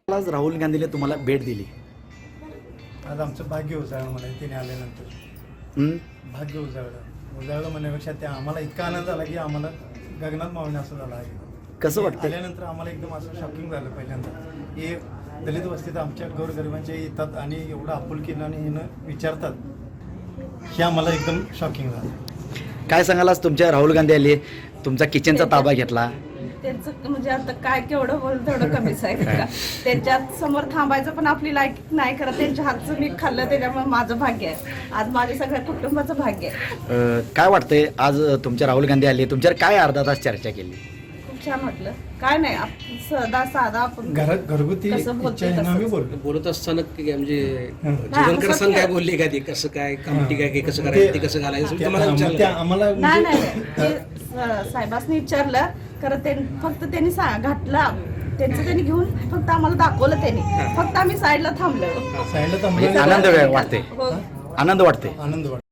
आज राहुल गांधीने तुम्हाला भेट दिली. आज आमचं भाग्य उजाळलं म्हणे तिने आल्यानंतर. भाग्य उजाळलं म्हणण्यापेक्षा त्या आम्हाला इतका आनंद झाला की आम्हाला गगनात मावणे असं झालं आहे. कसं वाटतं? आल्यानंतर आम्हाला एकदम असं शॉकिंग झालं. पहिल्यांदा हे दलित वस्तीत आमच्या गोरगरिबांच्या येतात आणि एवढं आपुलकीनं आणि हिनं विचारतात हे आम्हाला एकदम शॉकिंग झालं. काय सांगाल आज तुमच्या राहुल गांधी आले, तुमचा किचनचा ताबा घेतला? त्यांचं म्हणजे आता काय केवढं बोल तेवढं कमीच आहे का. त्यांच्यात समोर थांबायचं पण आपली लायक नाही करत. त्यांच्या हातचं मी खाल्लं त्याच्यामुळे माझं भाग्य आहे. आज माझ्या सगळ्या कुटुंबाचं भाग्य आहे. काय वाटतंय आज तुमच्या राहुल गांधी आले, तुमच्यावर काय अर्धा तास चर्चा केली? खूप छान वाटलं. काय नाही सदा साधा आपण घरगुती कसं बोलतोय इच्छा आम्ही तसंच. बोलतो. बोलत असताना म्हणजे जीवनकर असं काय काय- बोलले का ते कसं काय कमिटी काय कसं करायचं ते कसं घालायचं तुम्हाला विचारलं त्या आम्हाला नाही म्हणजे- नाही ते साहेबांनी विचारलं खरं ते फक्त त्यांनी घातला त्यांचं त्यांनी घेऊन फक्त आम्हाला दाखवलं त्यांनी. फक्त आम्ही साईडला थांबलो. साईडला म्हणजे थांबलं. आनंद वाटते, हो. आनंद वाटते. आनंद वाटतो.